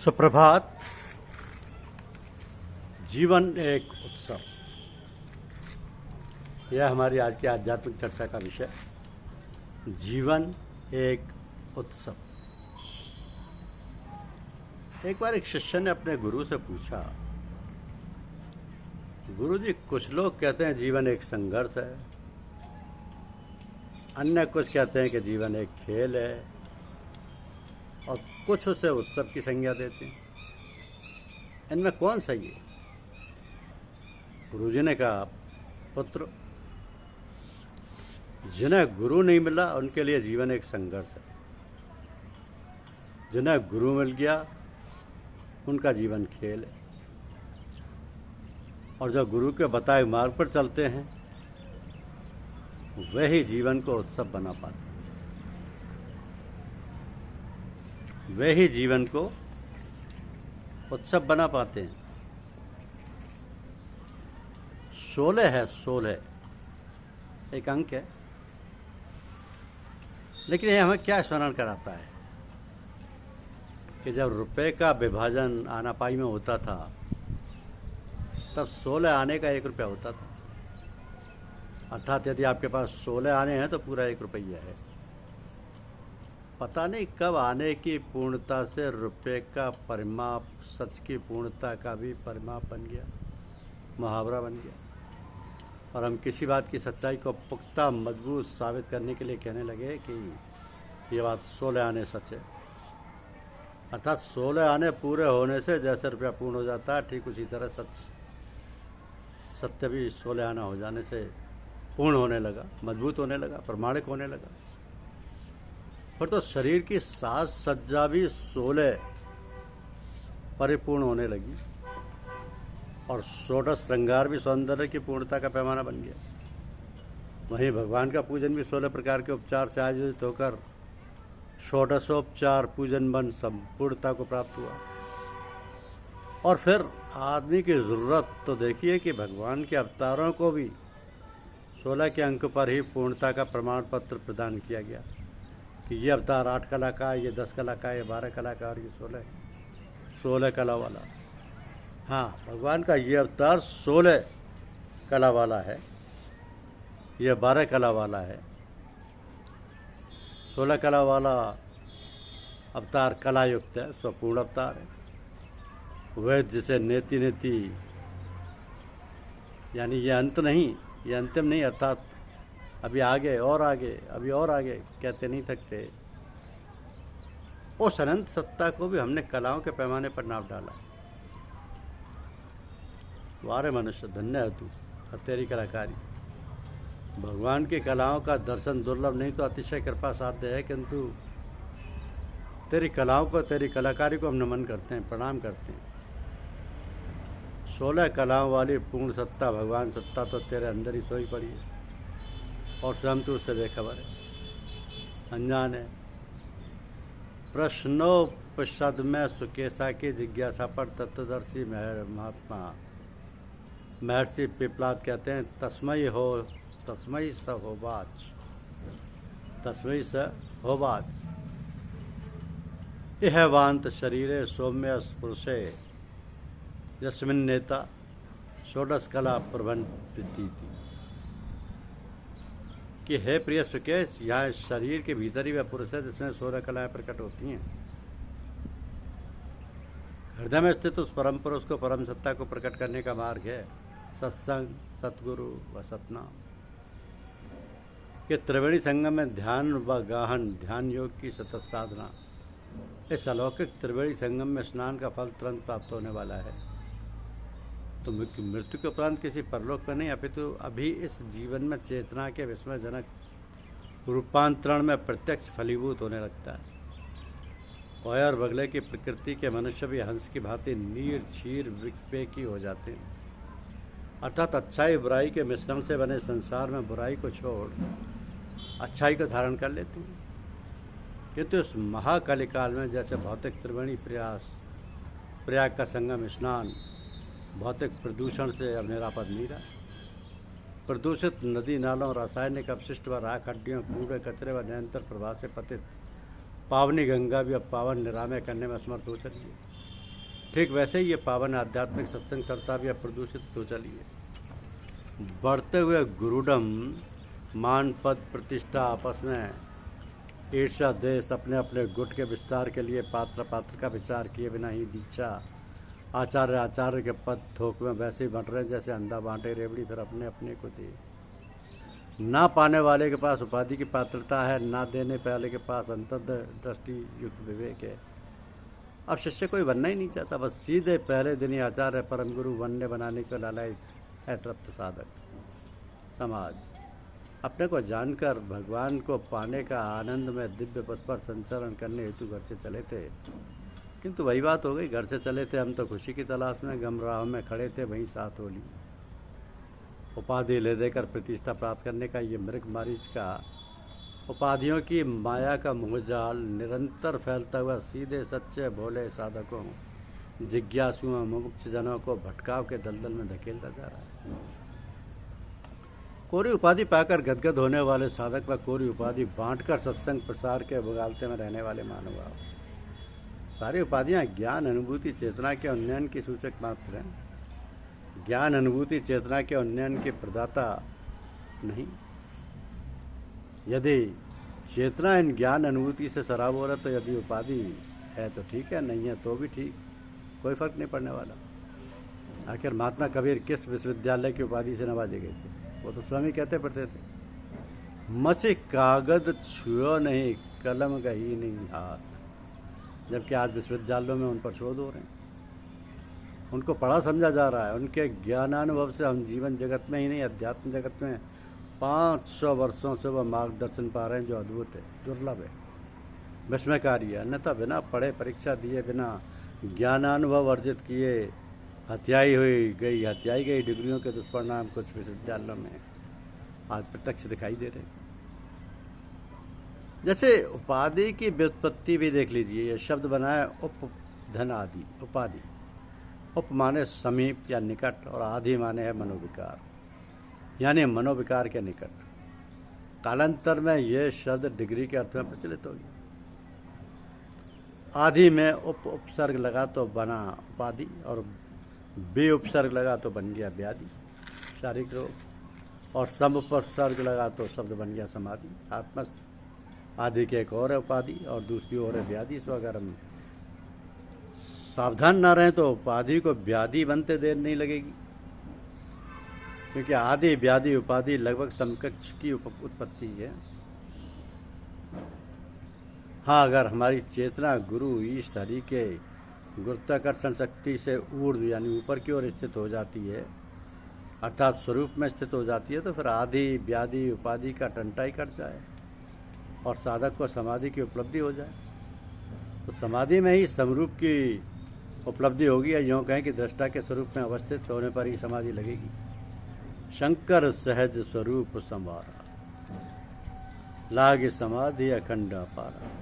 सुप्रभात। जीवन एक उत्सव, यह हमारी आज की आध्यात्मिक चर्चा का विषय। जीवन एक उत्सव। एक बार एक शिष्य ने अपने गुरु से पूछा, गुरुजी, कुछ लोग कहते हैं जीवन एक संघर्ष है, अन्य कुछ कहते हैं कि जीवन एक खेल है, और कुछ उसे उत्सव की संज्ञा देते हैं। इनमें कौन सही है? गुरुजी ने कहा, पुत्र, जिन्हें गुरु नहीं मिला उनके लिए जीवन एक संघर्ष है, जिन्हें गुरु मिल गया उनका जीवन खेल है, और जो गुरु के बताए मार्ग पर चलते हैं वही जीवन को उत्सव बना पाते हैं, वे ही जीवन को उत्सव बना पाते हैं। 16 है, 16 एक अंक है, लेकिन ये हमें क्या स्मरण कराता है कि जब रुपए का विभाजन आनापाई में होता था तब 16 आने का 1 रुपया होता था। अर्थात यदि आपके पास 16 आने हैं तो पूरा 1 रुपया है। पता नहीं कब आने की पूर्णता से रुपए का परिमाप सच की पूर्णता का भी परिमाप बन गया, मुहावरा बन गया, और हम किसी बात की सच्चाई को पुख्ता मजबूत साबित करने के लिए कहने लगे कि ये बात 16 आने सच है। अर्थात 16 आने पूरे होने से जैसे रुपया पूर्ण हो जाता है, ठीक उसी तरह सत्य भी 16 आना हो जाने से पूर्ण होने लगा, मजबूत होने लगा, प्रमाणिक होने लगा। फिर तो शरीर की साज सज्जा भी 16 परिपूर्ण होने लगी, और षोडश श्रृंगार भी सौंदर्य की पूर्णता का पैमाना बन गया। वहीं भगवान का पूजन भी 16 प्रकार के उपचार से आयोजित होकर षोडशोपचार पूजन बन संपूर्णता को प्राप्त हुआ। और फिर आदमी की ज़रूरत तो देखिए कि भगवान के अवतारों को भी 16 के अंक पर ही पूर्णता का प्रमाण पत्र प्रदान किया गया कि ये अवतार 8 कला का, ये 10 कला का, ये 12 कला का, और ये 16 कला वाला। हाँ, भगवान का ये अवतार 16 कला वाला है, ये 12 कला वाला है। 16 कला वाला अवतार कलायुक्त है, स्वपूर्ण अवतार है। वह जिसे नेति नेति, यानी ये अंत नहीं, ये अंतिम नहीं, अर्थात अभी आगे और आगे, अभी और आगे कहते नहीं थकते। उस अनंत सत्ता को भी हमने कलाओं के पैमाने पर नाप डाला। वारे मनुष्य, धन्य है तू और तेरी कलाकारी। भगवान की कलाओं का दर्शन दुर्लभ नहीं तो अतिशय कृपा साध्य है, किंतु तेरी कलाओं को, तेरी कलाकारी को हम नमन करते हैं, प्रणाम करते हैं। 16 कलाओं वाली पूर्ण सत्ता, भगवान सत्ता तो तेरे अंदर ही सोई पड़ी है, और स्वयं तो उससे बेखबर है, अनजान है। प्रश्नोपनिषद में सुकेशा की जिज्ञासा पर तत्वदर्शी महात्मा महर्षि पिपलाद कहते हैं, तस्मै स होवाच, तस्मै स होवाच, इह वांत शरीरे सौम्य पुरुषे यस्मिन् नेता षोडश कला प्रबंधती थी। कि हे प्रिय सुकेश, यहाँ शरीर के भीतर ही वह पुरुष है जिसमें 16 कलाएं प्रकट होती हैं। हृदय में स्थित उस परम पुरुष को, परम सत्ता को प्रकट करने का मार्ग है सत्संग, सतगुरु व सतनाम। कि त्रिवेणी संगम में ध्यान व गाहन, ध्यान योग की सतत साधना। इस अलौकिक त्रिवेणी संगम में स्नान का फल तुरंत प्राप्त होने वाला है। तो मृत्यु के उपरांत किसी परलोक में नहीं, अपितु अभी इस जीवन में चेतना के विस्मयजनक रूपांतरण में प्रत्यक्ष फलीभूत होने लगता है। कौए और बगले की प्रकृति के मनुष्य भी हंस की भांति नीर क्षीर विवेकी हो जाते हैं। अर्थात अच्छाई बुराई के मिश्रण से बने संसार में बुराई को छोड़ अच्छाई को धारण कर लेते हैं। किंतु इस महाकालिकाल में जैसे भौतिक त्रिवेणी प्रयाग का संगम स्नान भौतिक प्रदूषण से अब निरापद नहीं रहा। प्रदूषित नदी नालों, रासायनिक अपशिष्ट व राख हड्डियों, कूड़े कचरे व निरंतर प्रवाह से पतित पावनी गंगा भी अब पावन निरामय करने में असमर्थ हो चली है। ठीक वैसे ही ये पावन आध्यात्मिक सत्संग सरता भी अब प्रदूषित हो चली है। बढ़ते हुए गुरुडम, मान पद प्रतिष्ठा, आपस में ईर्ष्या देश, अपने अपने गुट के विस्तार के लिए पात्र का विचार किए बिना ही दीक्षा, आचार्य के पद थोक में वैसे ही बंट रहे जैसे अंधा बांटे रेवड़ी फिर अपने अपने को दे। ना पाने वाले के पास उपाधि की पात्रता है, ना देने वाले के पास अंतर्दृष्टि युक्त विवेक है। अब शिष्य कोई बनना ही नहीं चाहता, बस सीधे पहले दिन ही आचार्य परम गुरु बनने बनाने को लालच है तृप्त साधक। समाज अपने को जानकर भगवान को पाने का आनंद में दिव्य पथ पर संचरण करने हेतु घर से चले थे, किंतु वही बात हो गई, घर से चले थे हम तो खुशी की तलाश में, गम राह में खड़े थे वहीं साथ होली। उपाधि ले देकर प्रतिष्ठा प्राप्त करने का ये मृग मारीच का उपाधियों की माया का मोहजाल निरंतर फैलता हुआ सीधे सच्चे भोले साधकों, जिज्ञासुओं, मुमुक्ष जनों को भटकाव के दलदल में धकेलता जा रहा है। कोरी उपाधि पाकर गदगद होने वाले साधक व कोरी उपाधि बांटकर सत्संग प्रसार के बगालते में रहने वाले मानव, सारी उपाधियां ज्ञान अनुभूति चेतना के उन्नयन की सूचक मात्र हैं। ज्ञान अनुभूति चेतना के उन्नयन के प्रदाता नहीं। यदि चेतना इन ज्ञान अनुभूति से सराब हो रहा तो यदि उपाधि है तो ठीक है, नहीं है तो भी ठीक, कोई फर्क नहीं पड़ने वाला। आखिर महात्मा कबीर किस विश्वविद्यालय की उपाधि से नवाजे गए थे? वो तो स्वामी कहते पढ़ते थे, मसी कागज छुओ नहीं, कलम गही नहीं हाथ। जबकि आज विश्वविद्यालयों में उन पर शोध हो रहे हैं, उनको पढ़ा समझा जा रहा है। उनके ज्ञानानुभव से हम जीवन जगत में ही नहीं, अध्यात्म जगत में 500 वर्षों से वह मार्गदर्शन पा रहे हैं, जो अद्भुत है, दुर्लभ है, विस्मयकारी है। अन्यथा बिना पढ़े, परीक्षा दिए, बिना ज्ञानानुभव अर्जित किए हत्याई गई डिग्रियों के दुष्परिणाम कुछ विश्वविद्यालयों में आज प्रत्यक्ष दिखाई दे रहे हैं। जैसे उपाधि की व्युत्पत्ति भी देख लीजिए, ये शब्द बना है उप धन आदि। उपाधि, उप माने समीप या निकट, और आदि माने है मनोविकार, यानी मनोविकार के निकट। कालांतर में यह शब्द डिग्री के अर्थ में प्रचलित हो गया। आदि में उपसर्ग लगा तो बना उपाधि, और बे उपसर्ग लगा तो बन गया व्याधि, शारीरिक रोग, और सम उपसर्ग लगा तो शब्द बन गया समाधि, आत्मस्थ। आदि के एक और है उपाधि और दूसरी ओर है व्याधि। सो अगर हम सावधान ना रहें तो उपाधि को व्याधि बनते देर नहीं लगेगी, क्योंकि आदि व्याधि उपाधि लगभग समकक्ष की उत्पत्ति है। हाँ, अगर हमारी चेतना गुरु ईष्ट हरि के गुरुत्वाकर्षण शक्ति से ऊर्ध्व यानी ऊपर की ओर स्थित हो जाती है, अर्थात स्वरूप में स्थित हो जाती है, तो फिर आदि व्याधि उपाधि का टंटा ही कट जाए और साधक को समाधि की उपलब्धि हो जाए। तो समाधि में ही समरूप की उपलब्धि होगी, या यूँ कहें कि दृष्टा के स्वरूप में अवस्थित होने पर ही समाधि लगेगी। शंकर सहज स्वरूप संवारा, लागे समाधि अखंड अपारा।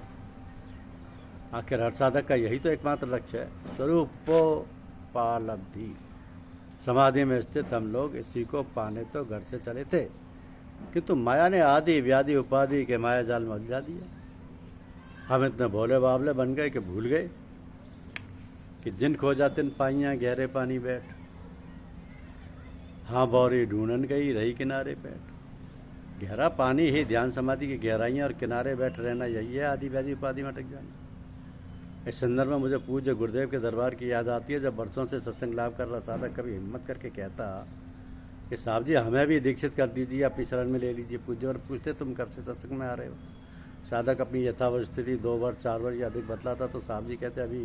आखिर हर साधक का यही तो एकमात्र लक्ष्य है, स्वरूपोपालब्धि। समाधि में स्थित हम लोग इसी को पाने तो घर से चले थे, किंतु माया ने आदि व्याधि उपाधि के माया जाल में उलझा दिया। हम इतने भोले बावले बन गए कि भूल गए कि जिन खोजा तिन पाइयाँ गहरे पानी बैठ, हाँ बौरी ढूंढन गई रही किनारे बैठ। गहरा पानी ही ध्यान समाधि की गहराइयाँ और किनारे बैठ रहना, यही है आदि व्याधि उपाधि में अटक जाना। इस संदर्भ में मुझे पूज्य गुरुदेव के दरबार की याद आती है, जब वर्षों से सत्संग लाभ कर रहा साधक कभी हिम्मत करके कहता कि साहब जी हमें भी दीक्षित कर दीजिए, अपनी शरण में ले लीजिए। पूज्य और पूछते तुम कब से सत्संग में आ रहे हो? साधक अपनी यथावत स्थिति 2 वर्ष 4 वर्ष या अधिक बतलाता तो साहब जी कहते अभी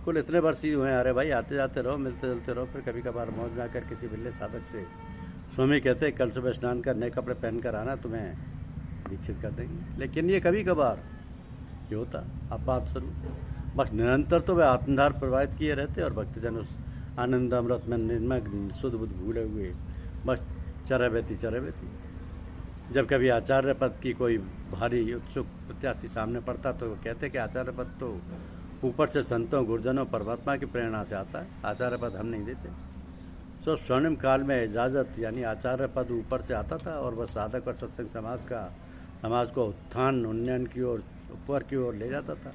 कुल इतने वर्ष ही हुए हैं। अरे भाई आते जाते रहो, मिलते जुलते रहो, फिर कभी कभार मौज में आकर किसी बिल्ले साधक से स्वामी कहते कल सुबह स्नान कर नए कपड़े पहन कर आना, तुम्हें दीक्षित कर देंगे। लेकिन ये कभी कभार ये होता आपात स्वरूप, बस निरंतर तो वे आत्मधार प्रवाहित किए रहते और भक्तजन उस आनंद अमृत में निर्मग्न शुद्ध बुद्ध भूले हुए बस चरे बेती। जब कभी आचार्य पद की कोई भारी उत्सुक प्रत्याशी सामने पड़ता तो वो कहते कि आचार्य पद तो ऊपर से संतों गुरुजनों परमात्मा की प्रेरणा से आता है, आचार्य पद हम नहीं देते। तो स्वर्णिम काल में इजाज़त यानी आचार्य पद ऊपर से आता था और वह साधक और सत्संग समाज को उत्थान उन्नयन की ओर ऊपर की ओर ले जाता था।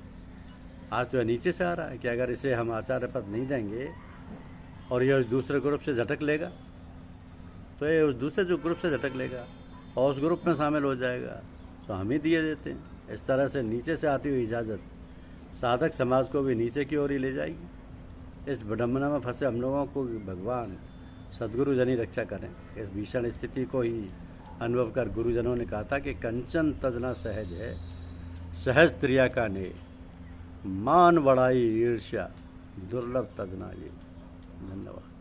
आज तो यह नीचे से आ रहा है कि अगर इसे हम आचार्य पद नहीं देंगे और ये उस दूसरे ग्रुप से झटक लेगा तो ये उस दूसरे जो ग्रुप से झटक लेगा और उस ग्रुप में शामिल हो जाएगा, तो हम ही दिए देते हैं। इस तरह से नीचे से आती हुई इजाज़त साधक समाज को भी नीचे की ओर ही ले जाएगी। इस विडम्बना में फंसे हम लोगों को भगवान सद्गुरु जन ही रक्षा करें। इस भीषण स्थिति को ही अनुभव कर गुरुजनों ने कहा था कि कंचन तजना सहज है, सहज त्रिया का ने, मान बढ़ाई ईर्ष्या दुर्लभ तजना ये। धन्यवाद।